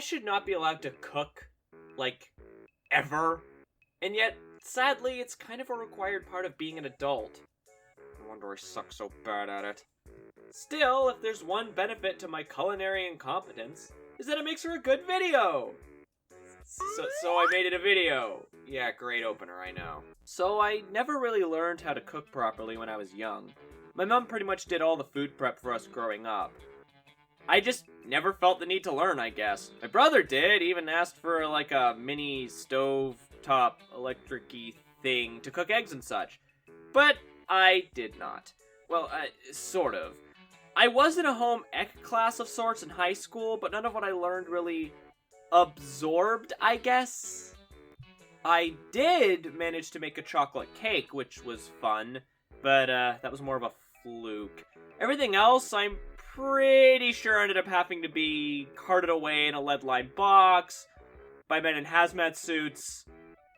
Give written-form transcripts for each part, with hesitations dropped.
should not be allowed to cook, like, ever. And yet, sadly, it's kind of a required part of being an adult. No wonder I suck so bad at it. Still, if there's one benefit to my culinary incompetence, is that it makes for a good video! So I made it a video. Yeah, great opener, I know. So I never really learned how to cook properly when I was young. My mom pretty much did all the food prep for us growing up. I just never felt the need to learn, I guess. My brother did, even asked for like a mini stove top electric-y thing to cook eggs and such. But I did not. Well, sort of. I was in a home ec class of sorts in high school, but none of what I learned really absorbed, I guess. I did manage to make a chocolate cake, which was fun, but that was more of a fluke. Everything else, I'm pretty sure ended up having to be carted away in a lead-lined box by men in hazmat suits,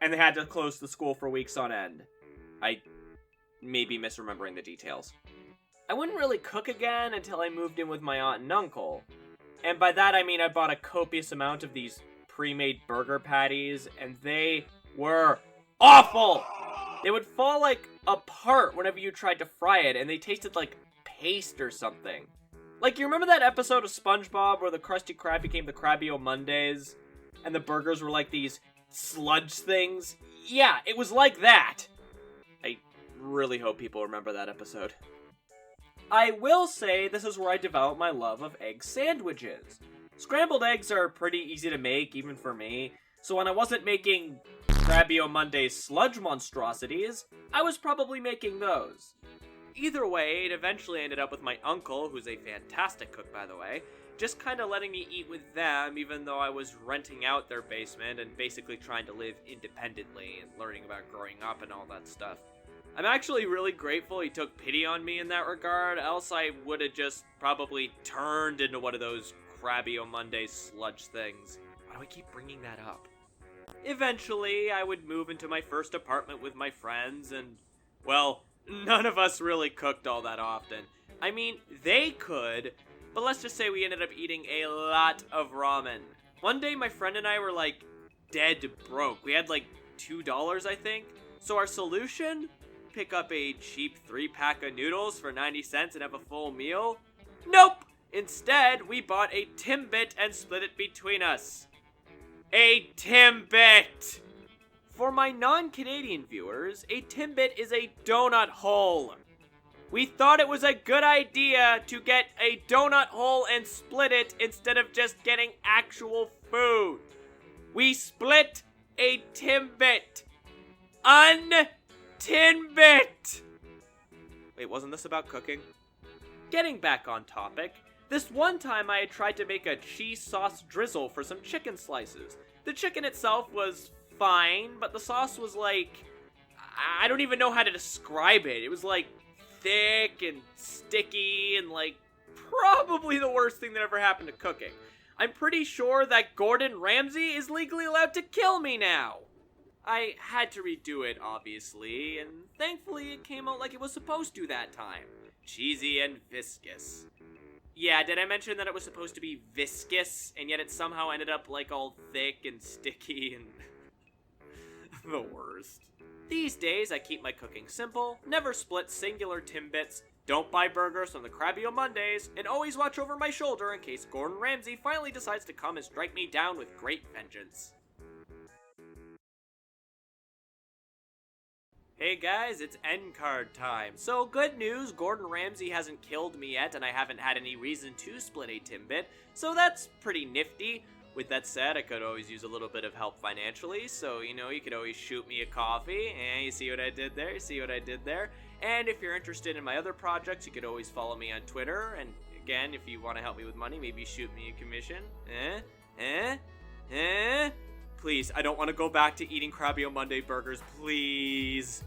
and they had to close the school for weeks on end. I may be misremembering the details. I wouldn't really cook again until I moved in with my aunt and uncle. And by that I mean I bought a copious amount of these pre-made burger patties, and they were awful! They would fall, like, apart whenever you tried to fry it, and they tasted like paste or something. Like, you remember that episode of SpongeBob where the Krusty Krab became the Krabby Mondays, and the burgers were like these sludge things? Yeah, it was like that! I really hope people remember that episode. I will say this is where I developed my love of egg sandwiches. Scrambled eggs are pretty easy to make, even for me, so when I wasn't making Krabby Mondays sludge monstrosities, I was probably making those. Either way, it eventually ended up with my uncle, who's a fantastic cook by the way, just kinda letting me eat with them even though I was renting out their basement and basically trying to live independently and learning about growing up and all that stuff. I'm actually really grateful he took pity on me in that regard, else I would have just probably turned into one of those Krabby Mondays sludge things. Why do I keep bringing that up? Eventually, I would move into my first apartment with my friends, and, well, none of us really cooked all that often. I mean, they could, but let's just say we ended up eating a lot of ramen. One day, my friend and I were, like, dead broke. We had, like, $2, I think. So our solution? Pick up a cheap 3-pack of noodles for 90 cents and have a full meal? Nope! Instead, we bought a Timbit and split it between us. A Timbit! For my non-Canadian viewers, a Timbit is a donut hole. We thought it was a good idea to get a donut hole and split it instead of just getting actual food. We split a Timbit. Timbit! Wait, wasn't this about cooking? Getting back on topic, this one time I had tried to make a cheese sauce drizzle for some chicken slices. The chicken itself was fine, but the sauce was like, I don't even know how to describe it. It was like thick and sticky and like probably the worst thing that ever happened to cooking. I'm pretty sure that Gordon Ramsay is legally allowed to kill me now. I had to redo it, obviously, and thankfully it came out like it was supposed to that time. Cheesy and viscous. Yeah, did I mention that it was supposed to be viscous, and yet it somehow ended up like all thick and sticky and the worst. These days, I keep my cooking simple, never split singular Timbits, don't buy burgers from the Krabby Mondays, and always watch over my shoulder in case Gordon Ramsay finally decides to come and strike me down with great vengeance. Hey guys, it's end card time. So good news, Gordon Ramsay hasn't killed me yet and I haven't had any reason to split a Timbit, so that's pretty nifty. With that said, I could always use a little bit of help financially, so you know, you could always shoot me a coffee, and you see what I did there, And if you're interested in my other projects, you could always follow me on Twitter, and again, if you want to help me with money, maybe shoot me a commission. Please, I don't want to go back to eating Krabby Monday burgers, please.